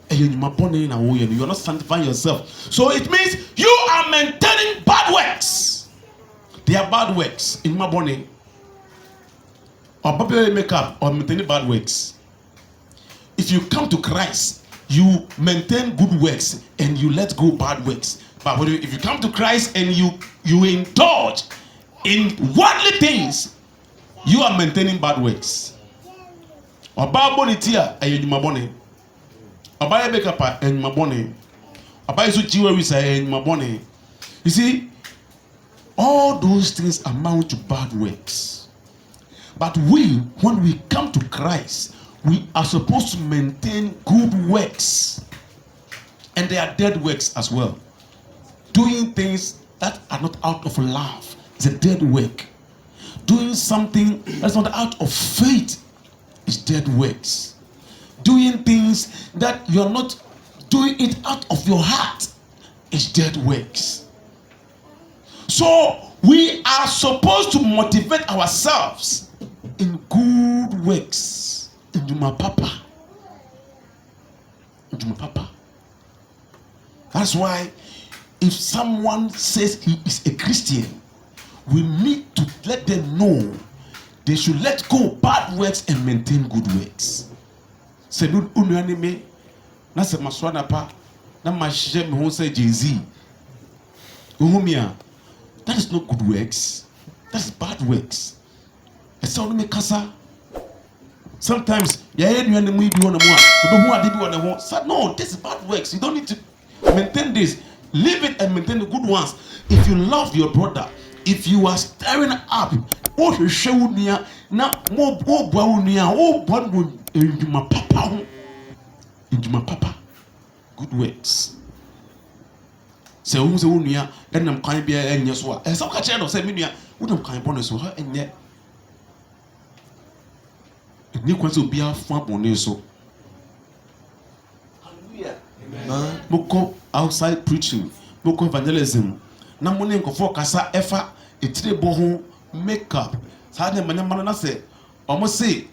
enyuma bone na wo ye no, you are not sanctifying yourself. So it means you are maintaining bad works. They are bad works in my body. Or popular makeup or maintaining bad works. If you come to Christ, you maintain good works and you let go bad works. But if you come to Christ and you indulge in worldly things, you are maintaining bad works. Ọba bonitia enyuma boni. Ọba ebekapa enyuma boni. Ọba isu jewelry say enyuma boni. You see, all those things amount to bad works. But we, when we come to Christ, we are supposed to maintain good works. And they are dead works as well. Doing things that are not out of love is a dead work. Doing something that's not out of faith is dead works. Doing things that you're not doing it out of your heart is dead works. So we are supposed to motivate ourselves in good works. In my papa. In my papa. That's why if someone says he is a Christian, we need to let them know they should let go bad works and maintain good works. Say no unanime na se maswana pa na mahye me ho say Jay-Z. Uhumia. That is not good works. That is bad works. It's only me kasa. Sometimes no, this is bad works. You don't need to maintain this. Leave it and maintain the good ones. If you love your brother, if you are stirring up, papa, good works. So who's the unia? Then I'm kind be a yeswa. And some catch of say minia, wouldn't kind bonus for her and yet. New ones will be a farm on so. Moko outside preaching, moko evangelism. Na money for kasa efa etire boho makeup. Sada manana say, almost say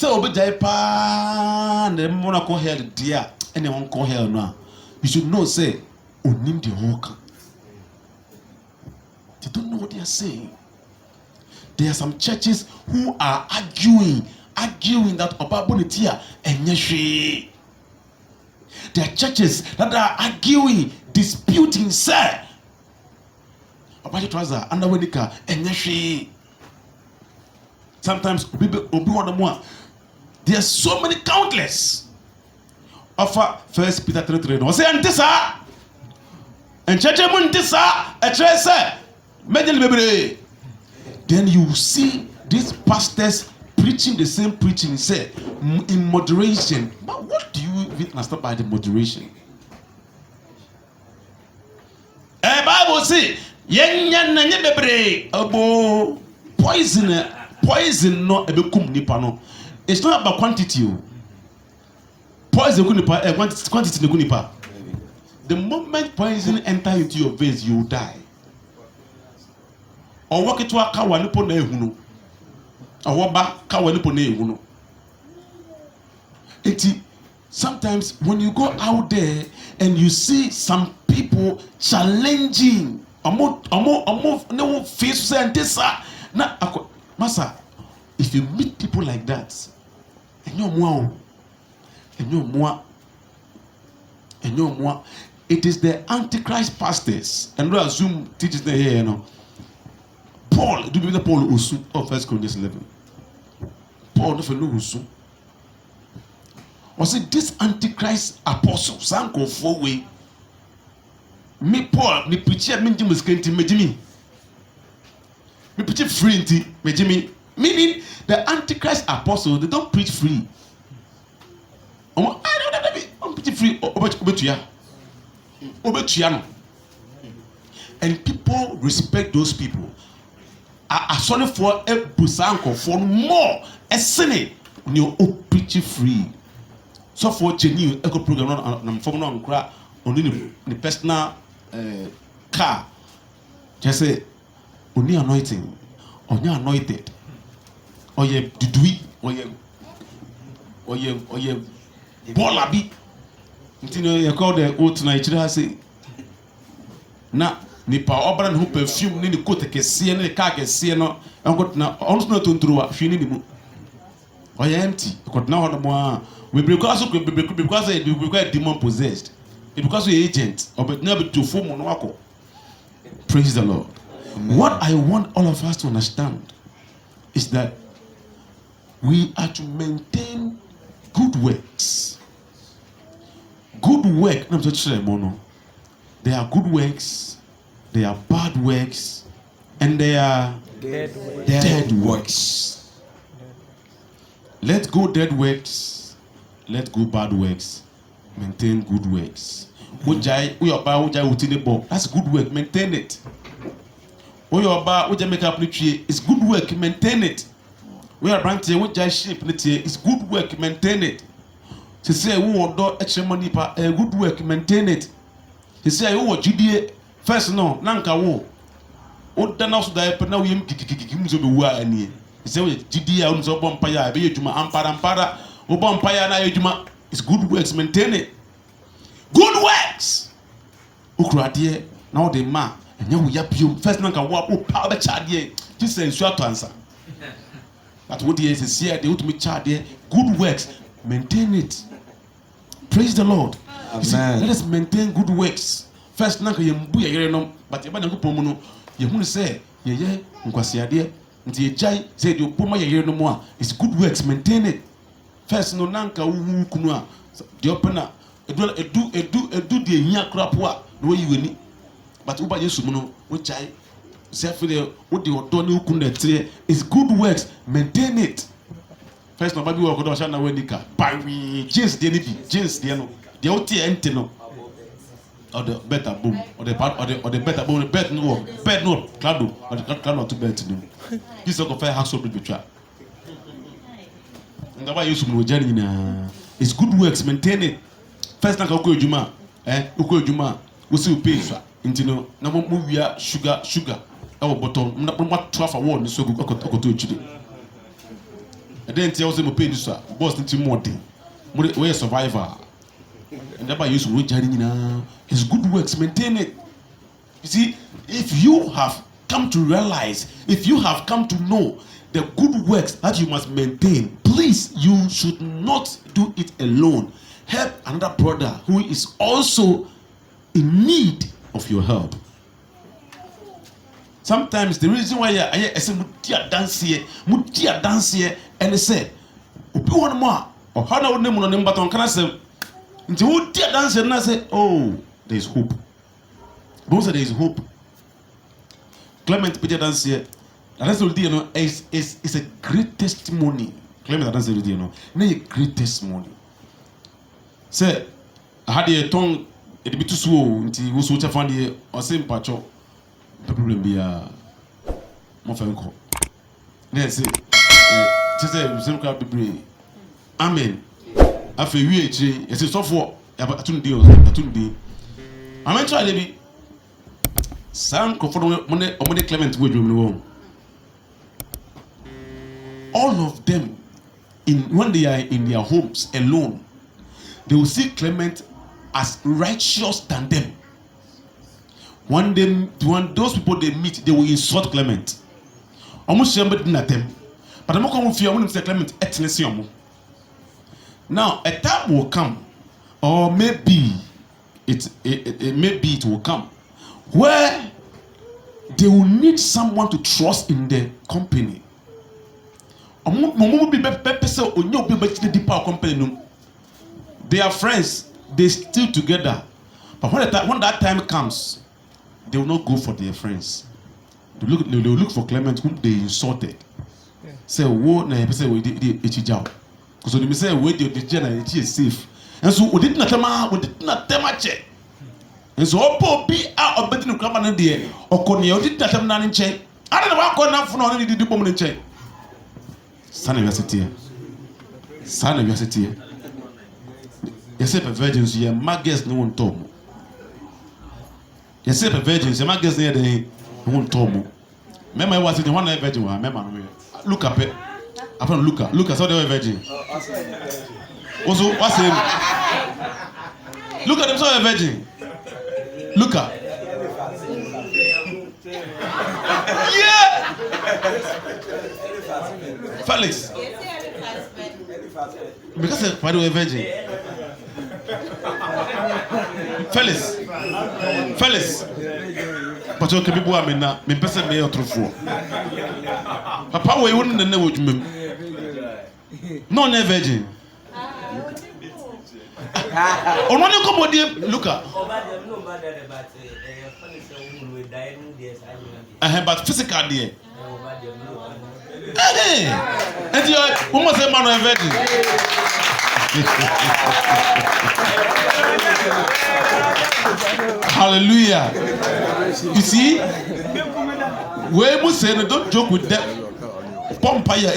obi jai pa na mona ko hair dia anyone call hair no. You should know say onim the hoka. They don't know what they are saying. There are some churches who are arguing that Obabonitia and Yeshi. There are churches that are arguing, disputing, sir. Obadi trouser, underwenika, and Yeshi. Sometimes there are so many countless. Offer 1 Peter 3:3. No say antisa. And church muntisa a tracer. Then you see these pastors preaching the same preaching, say in moderation. But what do you understand by the moderation? A Bible say, poison no ebekum nipa no. It's not about quantity. Poison quantity nipa. The moment poison enter into your veins, you die. Or walk it to a kawa nipo na ehunu. Awaba kawa nipo na ehunu. Sometimes when you go out there and you see some people challenging, no face sentesa na masa. If you meet people like that, and you're more, it is the Antichrist pastors, and we assume teachers there here, you know. Paul, do you believe Paul Usu of 1 Corinthians 11? Paul, no fellow Usu. Was it this Antichrist apostle? Sanko for way. Me Paul, me preacher, me Jim Skenti, me Jimmy. Me preacher free, me Jimmy. Meaning the Antichrist apostle, they don't preach free. I'm preaching free. And people respect those people. I sorry for a busanko for more a sinning when you preach free. So for genuine eco program on from on crack on the personal car. Just say only anointing, only anointed. Or ye dudui, or ye bolabi. You know, you call the old night. I say, na nipa obran who perfume ni coat ke see ni car ke see no. I got na almost not to through. She ni mu. Or ye empty. Got now on more. We because we demon possessed. It because we agent. Or but never to form on wako. Praise the Lord. Amen. What I want all of us to understand is that we are to maintain good works. Good work. There are good works, there are bad works, and there are dead works. Let go dead works, let go bad works, maintain good works. That's good work, maintain it. Make up it's good work, maintain it. We are branching with jai shape, it's good work, maintain it. To say who will do extra money, good work, maintain it. To say who will GDA first no, Nanka wo. O dana so da pe na we gigigigimu so be wu ani. He say GDA on so bompaya be yejuma ampara o bompaya na yejuma. It's good works, maintain it. Good works. Ukrade na o de ma enya wo yapio first nanka wo o pa be chade just ensure to answer. That what he is here they ultimate chade good works, maintain it. Praise the Lord. See, let us maintain good works. First nanka yembu ya yere no but e ba nanko pomu no ye hunu say ye nkwasiade nti ye jai say the opoma ye yere no mo a it's good works, maintain it. First no nanka wu kunu a the opena edu de hia krapo a no yi weni but uba yesu mu no wo jai say for the wo de odo ne kunu na tire it's good works, maintain it. First no baby work do sha na wenika bawi jeans de ni bi jeans de no de o tie ente no or the better boom or the better boom the bed no clado or the clado to bed no this of fair house of betray ngaba yesu mu jani na it's good works, maintain it. First na ko ejuma ko ejuma wo si pay so intino na mo wia sugar e wo bottom na mo trafa won so go koto ejide and then tell us mo pay this so boss nti mo dey we survivor and that by use wo jari nyina his good works, maintain it. You see, if you have come to realize, if you have come to know the good works that you must maintain, please, you should not do it alone. Help another brother who is also in need of your help. Sometimes the reason why I say mutia dance here, and they say, "Obi one more or how na won't know but on can I say, until mutia dance and I say, oh." There is hope. Both there is hope. Clement Peter dance here. And that's what you know is a great testimony. Clement dance here, you know. A great testimony. Say, I had a tongue. It be too slow. Until we switch find the or same patch up. The problem be more phone call. Then say, say same call be. Amen. After we it's a software. Atun deal. I'm trying to be some comfortable money Clement with you. All of them, when they are in their homes alone, they will see Clement as righteous than them. When those people they meet, they will insult Clement. Almost somebody at them. But I'm not going to fear when say Clement ethnicity. Now a time will come, or maybe it will come where they will need someone to trust in their company. They are friends, they still together, but when that time comes, they will not go for their friends. They will look for Clement whom they insulted. Say, "Wo na say we did echijaw." Because they say we did the safe. And so we did not check. And so Oppo be out of betting crab and dear or Corneo did not have none in check. I don't know what going up for only the woman in check. Son of University. You say a virgin, so my guess no one told me. You say a virgin, so my guess near the one told me. Remember, I was in the one virgin. Remember, look up it. Upon Luca, saw the virgin. Also, what's him? Look at them, saw a virgin. Luca. Yeah. Felix. Because I find a virgin. Felix. But you can be born now. Me person may not true. Papa, we wouldn't know what you mean. No, never virgin. On one come dear Luca. But physical dear. And you almost a man of virgin. Hallelujah. You see, we must say, don't joke with that. Pompire,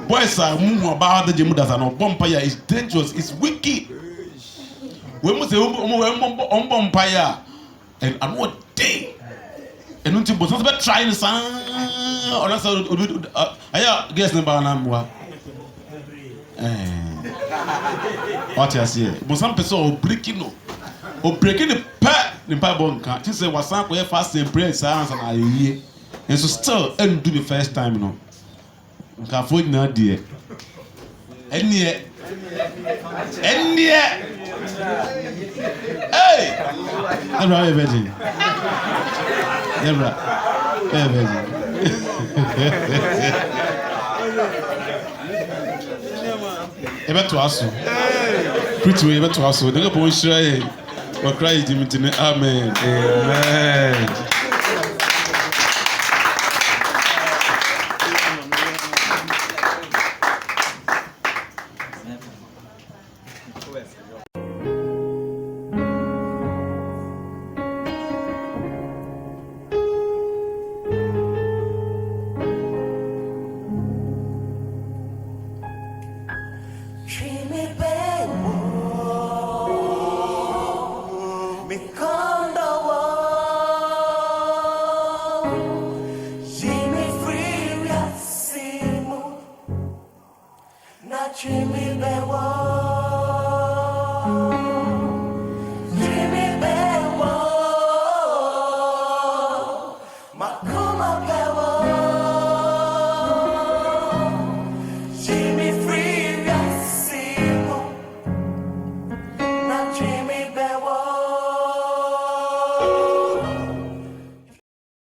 boys are moving about the Jemudas and Pompire is dangerous, it's wicked. We must say, on Pompire and I'm what day. And don't you but trying to or that's I guess number what you say? But some people breaking the pack the Bible can't just say what's up where fast and pray silence and I hear. And so still and do the first time, you know. Can't afford no dear. And yet, hey, I'm not a virgin. Ebe to aso. Pretty way ebe to aso. They go po shire. We cry Jimmy. Amen. Amen. Treat me bad, me condo, see me free, we are see, not treat me bad.